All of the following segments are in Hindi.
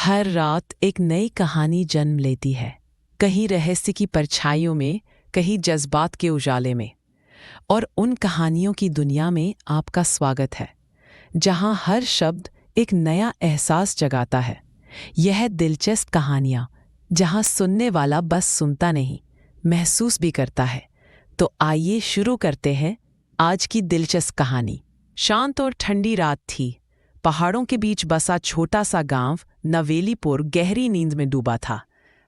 हर रात एक नई कहानी जन्म लेती है, कहीं रहस्य की परछाइयों में, कहीं जज्बात के उजाले में। और उन कहानियों की दुनिया में आपका स्वागत है, जहां हर शब्द एक नया एहसास जगाता है। यह दिलचस्प कहानियां, जहां सुनने वाला बस सुनता नहीं, महसूस भी करता है। तो आइए शुरू करते हैं आज की दिलचस्प कहानी। शांत और ठंडी रात थी। पहाड़ों के बीच बसा छोटा सा गांव नवेलीपुर गहरी नींद में डूबा था।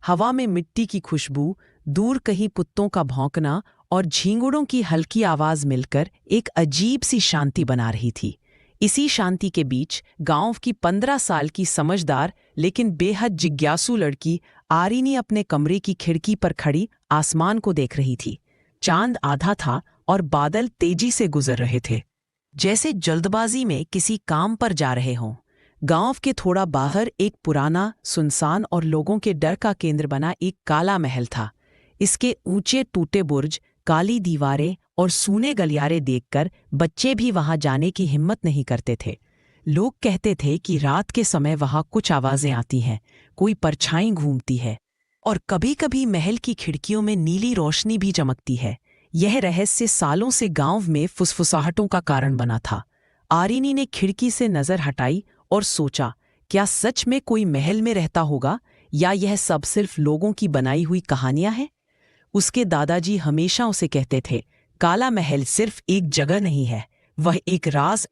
हवा में मिट्टी की खुशबू, दूर कहीं कुत्तों का भौंकना और झींगुरों की हल्की आवाज मिलकर एक अजीब सी शांति बना रही थी। इसी शांति के बीच गांव की 15 साल की समझदार लेकिन बेहद जिज्ञासु लड़की आरिनी अपने कमरे की खिड़की पर खड़ी आसमान को देख रही थी। चांद आधा था और बादल तेजी से गुजर रहे थे, जैसे जल्दबाजी में किसी काम पर जा रहे हों। गांव के थोड़ा बाहर एक पुराना, सुनसान और लोगों के डर का केंद्र बना एक काला महल था। इसके ऊंचे टूटे बुर्ज, काली दीवारें और सूने गलियारे देखकर बच्चे भी वहां जाने की हिम्मत नहीं करते थे। लोग कहते थे कि रात के समय वहां कुछ आवाजें आती हैं, कोई परछाई घूमती है और कभी-कभी महल की खिड़कियों में नीली रोशनी भी चमकती है। यह रहस्य सालों से गांव में फुसफुसाहटों का कारण बना था। आरिनी ने खिड़की से नजर हटाई और सोचा, क्या सच में कोई महल में रहता होगा या यह सब सिर्फ लोगों की बनाई हुई कहानियां हैं? उसके दादाजी हमेशा उसे कहते थे, काला महल सिर्फ एक जगह नहीं है, वह एक राज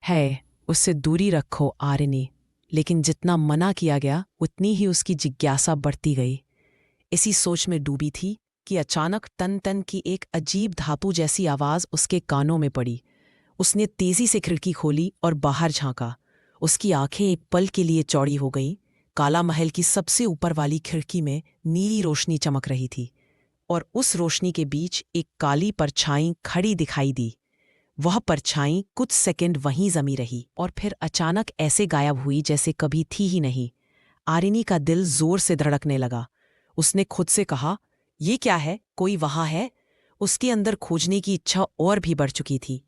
है, उससे दूरी रखो आरिनी। लेकिन जितना मना किया गया उतनी ही उसकी जिज्ञासा बढ़ती गई। इसी सोच में डूबी थी कि अचानक टन टन की एक अजीब धातु जैसी आवाज उसके कानों में पड़ी। उसने तेजी से खिड़की खोली और बाहर झांका। उसकी आंखें एक पल के लिए चौड़ी हो गईं। काला महल की सबसे ऊपर वाली खिड़की में नीली रोशनी चमक रही थी और उस रोशनी के बीच एक काली परछाई खड़ी दिखाई दी। वह परछाई कुछ सेकंड वहीं जमी रही और फिर अचानक ऐसे गायब हुई जैसे कभी थी ही नहीं। आरिनी का दिल जोर से धड़कने लगा। उसने खुद से कहा, ये क्या है, कोई वहां है? उसके अंदर खोजने की इच्छा और भी बढ़ चुकी थी।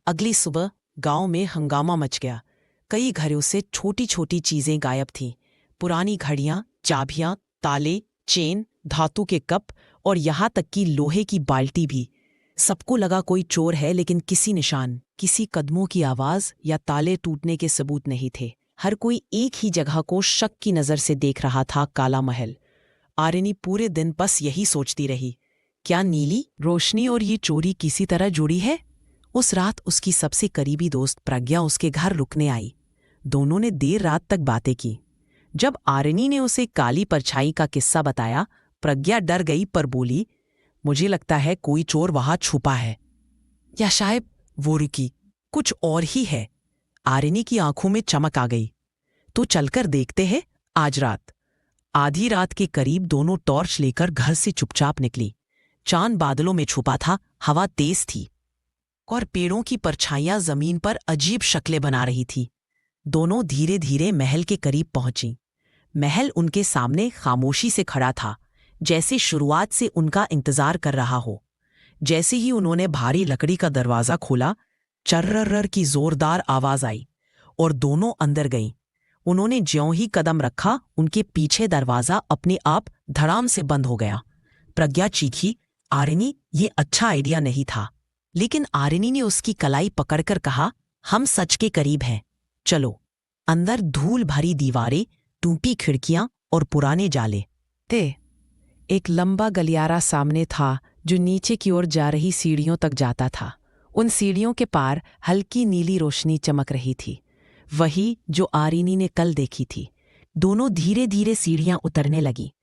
अगली सुबह गांव में हंगामा मच गया। कई घरों से छोटी छोटी चीजें गायब थीं। पुरानी घड़ियां, चाबियां, ताले, चेन, धातु के कप और यहां तक कि लोहे की बाल्टी भी। सबको लगा कोई चोर है, लेकिन किसी निशान, किसी कदमों की आवाज या ताले टूटने के सबूत नहीं थे। हर कोई एक ही जगह को शक की नजर से देख रहा था, काला महल। आरिनी पूरे दिन बस यही सोचती रही, क्या नीली रोशनी और ये चोरी किसी तरह जुड़ी है? उस रात उसकी सबसे करीबी दोस्त प्रज्ञा उसके घर रुकने आई। दोनों ने देर रात तक बातें की। जब आरिनी ने उसे काली परछाई का किस्सा बताया, प्रज्ञा डर गई पर बोली, मुझे लगता है कोई चोर वहां छुपा है, या शायद वो रुकी कुछ और ही है। आरिनी की आंखों में चमक आ गई। तो चलकर देखते हैं। आज रात आधी रात के करीब दोनों टॉर्च लेकर घर से चुपचाप निकली। चांद बादलों में छुपा था, हवा तेज थी और पेड़ों की परछाइयां जमीन पर अजीब शक्लें बना रही थी। दोनों धीरे धीरे महल के करीब पहुंची। महल उनके सामने खामोशी से खड़ा था, जैसे शुरुआत से उनका इंतजार कर रहा हो। जैसे ही उन्होंने भारी लकड़ी का दरवाजा खोला, चर्रर की जोरदार आवाज आई और दोनों अंदर गईं। उन्होंने ज्यों ही कदम रखा, उनके पीछे दरवाजा अपने आप धड़ाम से बंद हो गया। प्रज्ञा चीखी, आरिनी, ये अच्छा आइडिया नहीं था। लेकिन आरिनी ने उसकी कलाई पकड़कर कहा, हम सच के करीब हैं, चलो। अंदर धूल भरी दीवारें, टूटी खिड़कियां और पुराने जाले थे। एक लंबा गलियारा सामने था जो नीचे की ओर जा रही सीढ़ियों तक जाता था। उन सीढ़ियों के पार हल्की नीली रोशनी चमक रही थी, वही जो आरिनी ने कल देखी थी। दोनों धीरे धीरे सीढ़ियां उतरने लगी।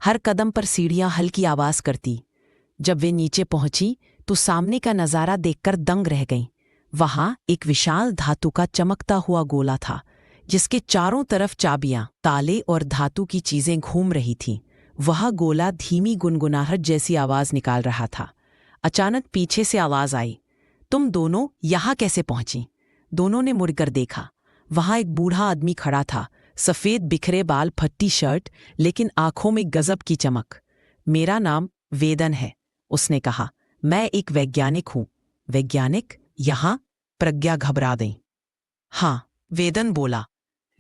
हर कदम पर सीढ़ियां हल्की आवाज करती। जब वे नीचे पहुंची तो सामने का नजारा देखकर दंग रह गईं। वहां एक विशाल धातु का चमकता हुआ गोला था, जिसके चारों तरफ चाबियां, ताले और धातु की चीजें घूम रही थीं। वह गोला धीमी गुनगुनाहट जैसी आवाज निकाल रहा था। अचानक पीछे से आवाज आई, तुम दोनों यहां कैसे पहुंची? दोनों ने मुड़कर देखा। वहां एक बूढ़ा आदमी खड़ा था, सफेद बिखरे बाल, फटी शर्ट, लेकिन आंखों में गजब की चमक। मेरा नाम वेदन है, उसने कहा। मैं एक वैज्ञानिक हूं। वैज्ञानिक? यहां? प्रज्ञा घबरा गई। हाँ, वेदन बोला।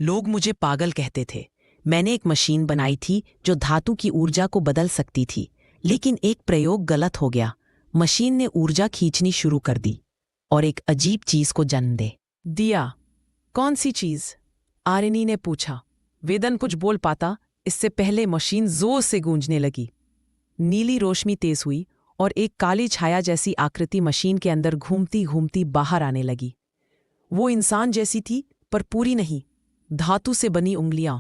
लोग मुझे पागल कहते थे, मैंने एक मशीन बनाई थी जो धातु की ऊर्जा को बदल सकती थी, लेकिन एक प्रयोग गलत हो गया। मशीन ने ऊर्जा खींचनी शुरू कर दी और एक अजीब चीज को जन्म दे दिया। कौन सी चीज? आरिनी ने पूछा। वेदन कुछ बोल पाता इससे पहले मशीन जोर से गूंजने लगी। नीली रोशनी तेज हुई और एक काली छाया जैसी आकृति मशीन के अंदर घूमती घूमती बाहर आने लगी। वो इंसान जैसी थी, पर पूरी नहीं। धातु से बनी उंगलियां,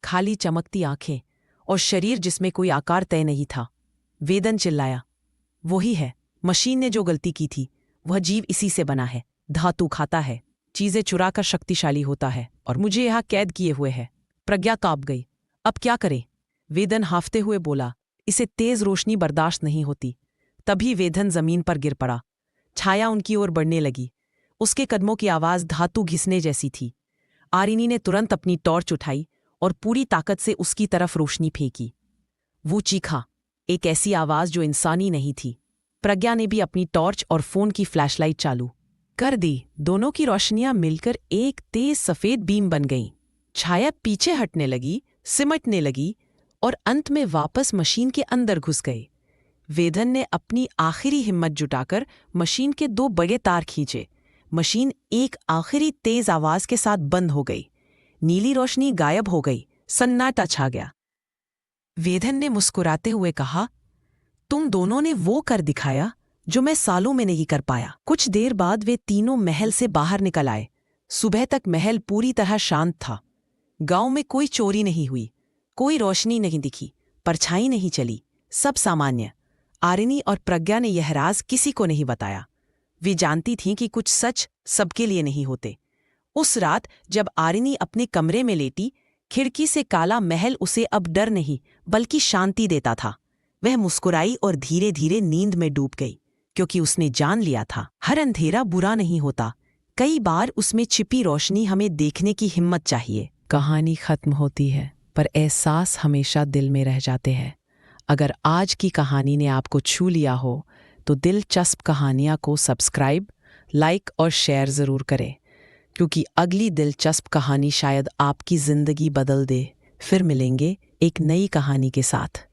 खाली चमकती आंखें और शरीर जिसमें कोई आकार तय नहीं था। वेदन चिल्लाया, वही है, मशीन ने जो गलती की थी। वह जीव इसी से बना है, धातु खाता है, चीजें चुराकर शक्तिशाली होता है, और मुझे यहां कैद किए हुए है। प्रज्ञा कांप गई। अब क्या करे? वेदन हाफते हुए बोला, इसे तेज रोशनी बर्दाश्त नहीं होती। तभी वेदन जमीन पर गिर पड़ा। छाया उनकी ओर बढ़ने लगी। उसके कदमों की आवाज धातु घिसने जैसी थी। आरिनी ने तुरंत अपनी टॉर्च उठाई और पूरी ताकत से उसकी तरफ रोशनी फेंकी। वो चीखा, एक ऐसी आवाज जो इंसानी नहीं थी। प्रज्ञा ने भी अपनी टॉर्च और फोन की फ्लैशलाइट चालू कर दी। दोनों की रोशनियां मिलकर एक तेज सफेद बीम बन गईं। छाया पीछे हटने लगी, सिमटने लगी और अंत में वापस मशीन के अंदर घुस गई। वेदन ने अपनी आखिरी हिम्मत जुटाकर मशीन के 2 बड़े तार खींचे। मशीन एक आखिरी तेज आवाज के साथ बंद हो गई। नीली रोशनी गायब हो गई। सन्नाटा छा गया। वेदन ने मुस्कुराते हुए कहा, तुम दोनों ने वो कर दिखाया जो मैं सालों में नहीं कर पाया। कुछ देर बाद वे तीनों महल से बाहर निकल आए। सुबह तक महल पूरी तरह शांत था। गांव में कोई चोरी नहीं हुई, कोई रोशनी नहीं दिखी, परछाई नहीं चली, सब सामान्य। आरिनी और प्रज्ञा ने यह राज किसी को नहीं बताया। वे जानती थीं कि कुछ सच सबके लिए नहीं होते। उस रात जब आरिनी अपने कमरे में लेटी, खिड़की से काला महल उसे अब डर नहीं बल्कि शांति देता था। वह मुस्कुराई और धीरे धीरे नींद में डूब गई, क्योंकि उसने जान लिया था हर अंधेरा बुरा नहीं होता। कई बार उसमें छिपी रोशनी हमें देखने की हिम्मत चाहिए। कहानी खत्म होती है, पर एहसास हमेशा दिल में रह जाते हैं। अगर आज की कहानी ने आपको छू लिया हो तो दिलचस्प कहानियां को सब्सक्राइब, लाइक और शेयर ज़रूर करें, क्योंकि अगली दिलचस्प कहानी शायद आपकी ज़िंदगी बदल दे। फिर मिलेंगे एक नई कहानी के साथ।